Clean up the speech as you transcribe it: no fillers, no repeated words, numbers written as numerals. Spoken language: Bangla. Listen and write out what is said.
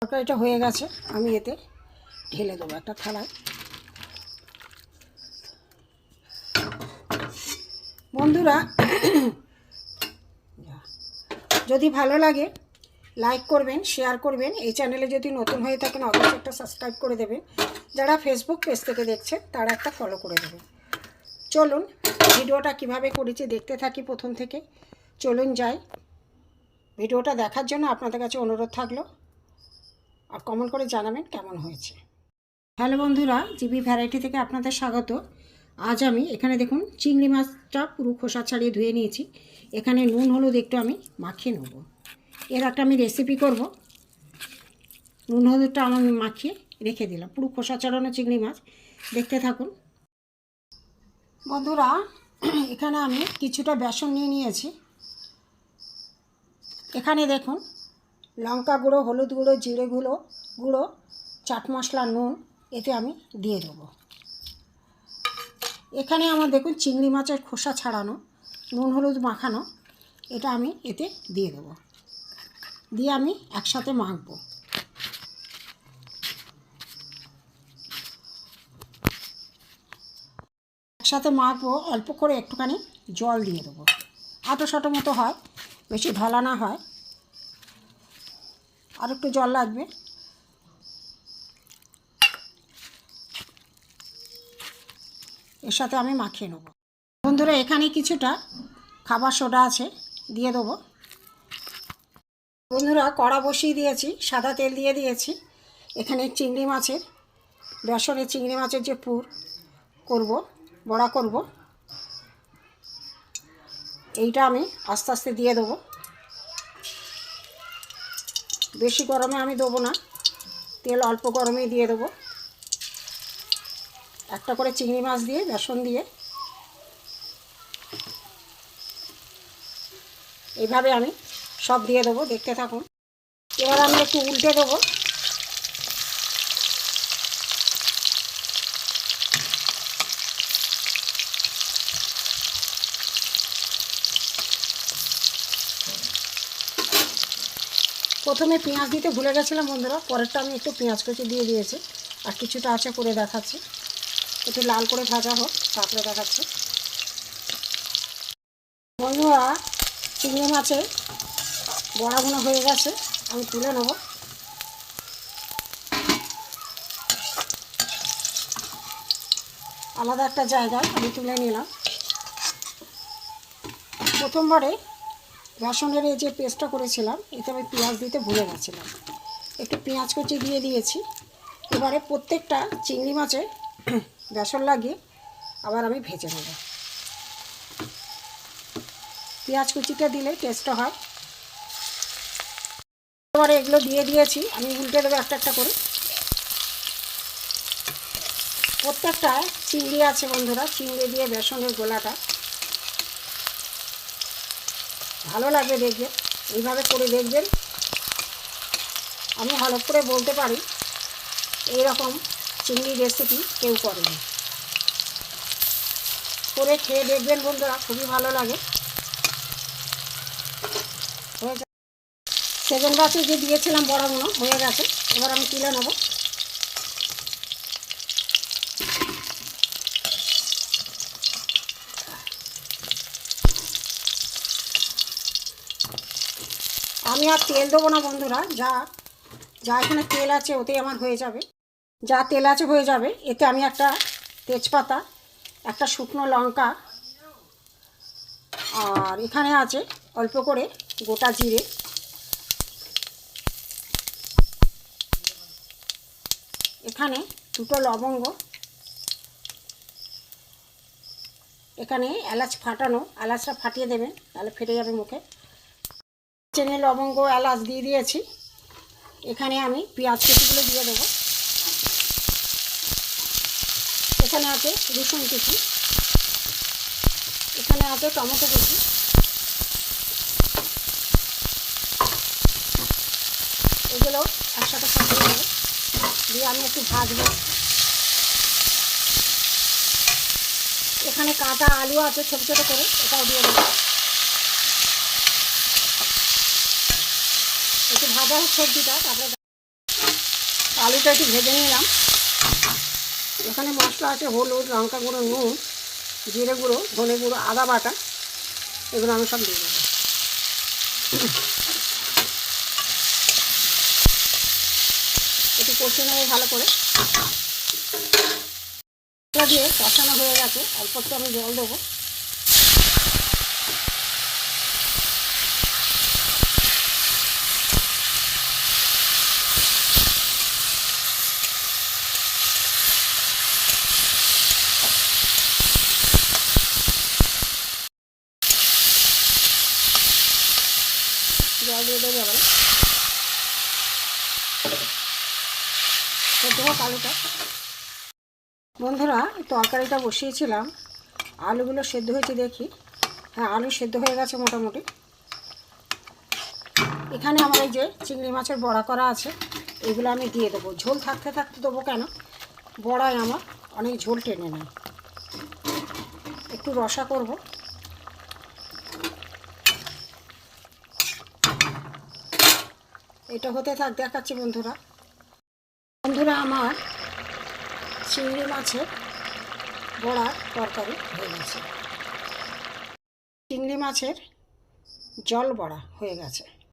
তরকারিটা হয়ে গেছে, আমি এতে ঢেলে দেবো একটা থালায়। বন্ধুরা, যদি ভালো লাগে লাইক করবেন, শেয়ার করবেন। এই চ্যানেলে যদি নতুন হয়ে থাকেন অবশ্যই একটা সাবস্ক্রাইব করে দেবেন। যারা ফেসবুক পেজ থেকে দেখছে তারা একটা ফলো করে দেবেন। চলুন ভিডিওটা কিভাবে করেছি দেখতে থাকি প্রথম থেকে। চলুন যাই। ভিডিওটা দেখার জন্য আপনাদের কাছে অনুরোধ থাকলো, আর কমেন্ট করে জানাবেন কেমন হয়েছে। হ্যালো বন্ধুরা, জিবি ভ্যারাইটি থেকে আপনাদের স্বাগত। আজ আমি এখানে দেখুন চিংড়ি মাছটা পুরো খোসা ছাড়িয়ে ধুয়ে নিয়েছি। এখানে নুন হলুদ একটু আমি মাখিয়ে নেব। এর একটা আমি রেসিপি করব। নুন হলুদটা আমি মাখিয়ে রেখে দিলাম। পুরো খোসা ছাড়ানো চিংড়ি মাছ, দেখতে থাকুন বন্ধুরা। এখানে আমি কিছুটা বেসন নিয়ে নিয়েছি। এখানে দেখুন লঙ্কা গুঁড়ো, হলুদ গুঁড়ো, জিরে গুঁড়ো, চাট মশলা, নুন এতে আমি দিয়ে দেবো। এখানে আমার দেখুন চিংড়ি মাছের খোসা ছাড়ানো, নুন হলুদ মাখানো, এটা আমি এতে দিয়ে দেবো। দিয়ে আমি একসাথে মাখবো। একসাথে মাখবো, অল্প করে একটুখানি জল দিয়ে দেবো। আটো শটো মতো হয়, বেশি ঢলা না হয়, আর একটু জল লাগবে। এর সাথে আমি মাখিয়ে নেব। বন্ধুরা, এখানে কিছুটা খাবার সোডা আছে, দিয়ে দেবো। বন্ধুরা, কড়া বসিয়ে দিয়েছি, সাদা তেল দিয়ে দিয়েছি। এখানে চিংড়ি মাছের, বেসনের চিংড়ি মাছের যে পুর করব, বড়া করব, এইটা আমি আস্তে আস্তে দিয়ে দেবো। বেশি গরমে আমি দেবো না, তেল অল্প গরমেই দিয়ে দেবো। একটা করে চিংড়ি মাছ দিয়ে বেসন দিয়ে এইভাবে আমি সব দিয়ে দেবো, দেখতে থাকুন। এবার আমি একটু উল্টে দেবো। প্রথমে পেঁয়াজ দিতে ভুলে গেছিলাম বন্ধুরা, পরেরটা আমি একটু পেঁয়াজ কুচি দিয়ে দিয়েছি। আর কিছুটা আছে করে দেখাচ্ছি, একটু লাল করে ভাজা হোক, তারপরে দেখাচ্ছি। বন্ধুরা, চিংড়ি মাছের বড়াগুলো হয়ে গেছে, আমি তুলে নেব। আলাদা একটা জায়গায় আমি তুলে নিলাম। প্রথমবারে বেসনের এই যে পেস্টটা করেছিলাম, এতে আমি পেঁয়াজ দিতে ভুলে গেছিলাম, একটু পেঁয়াজ কুচি দিয়ে দিয়েছি। এবারে প্রত্যেকটা চিংড়ি মাছে বেসন লাগিয়ে আবার আমি ভেজে নেব। পেঁয়াজ কুচিটা দিলে টেস্টটা হয়। এবারে এগুলো দিয়ে দিয়েছি, আমি উল্টে দেবো একটা একটা করে। প্রত্যেকটা চিংড়ি আছে বন্ধুরা, চিংড়ি দিয়ে বেসনের গোলাটা ভালো লাগবে দেখবেন, এইভাবে করে দেখবেন। আমি হলফ করে বলতে পারি এইরকম চিংড়ি রেসিপি কেউ করেনি। করে খেয়ে দেখবেন বন্ধুরা, খুবই ভালো লাগে। সেকেন্ড ব্যাচে যে দিয়েছিলাম বড়াগুলো হয়ে গেছে, এবার আমি তুলে নেব। আমি আর তেল দেবো না বন্ধুরা, যা যা এখানে তেল আছে ওতেই আমার হয়ে যাবে। যা তেল আছে হয়ে যাবে। এতে আমি একটা তেজপাতা, একটা শুকনো লঙ্কা, আর এখানে আছে অল্প করে গোটা জিরে, এখানে দুটো লবঙ্গ, এখানে এলাচ ফাটানো, এলাচটা ফাটিয়ে দেবেন তাহলে ফেটে যাবে মুখে। চিনি, লবঙ্গ, এলাচ দিয়ে দিয়েছি। এখানে আমি পেঁয়াজ কুচিগুলো দিয়ে দেবো। এখানে আছে রসুন কুচি, এখানে আছে টমেটো কুচি, এগুলো একসাথে ফাটিয়ে দেবো, দিয়ে আমি একটু ভাজবো। এখানে কাঁচা আলু আছে ছোটো ছোটো করে, এটাও দিয়ে দেবো। একটু ভাজা হোক সবজিটা, তারপরে আলুটা একটু ভেজে নিলাম। এখানে মশলা আছে হলুদ, লঙ্কা গুঁড়ো, নুন, জিরে গুঁড়ো, ধনে গুঁড়ো, আদা বাটা, এগুলো আমি সব দিয়ে দেবো। একটু কষিয়ে নেবো ভালো করে। মশলা দিয়ে কষানো হয়ে গেছে, অল্প একটু আমি জল দেবো। জল দিয়ে দেবো এবারে। সেদ্ধ হোক আলুটা। বন্ধুরা, তরকারিটা বসিয়েছিলাম, আলুগুলো সেদ্ধ হয়েছে দেখি। হ্যাঁ, আলু সেদ্ধ হয়ে গেছে মোটামুটি। এখানে আমার এই যে চিংড়ি মাছের বড়া করা আছে, এগুলো আমি দিয়ে দেবো। ঝোল থাকতে থাকতে দেবো কেন, বড়ায় আমার অনেক ঝোল টেনে নেয়। একটু রসা করব। এটা হতে থাক, দেখাচ্ছি বন্ধুরা। বন্ধুরা, আমার চিংড়ি মাছের বড়ার তরকারি হয়ে গেছে। চিংড়ি মাছের জল বড়া হয়ে গেছে।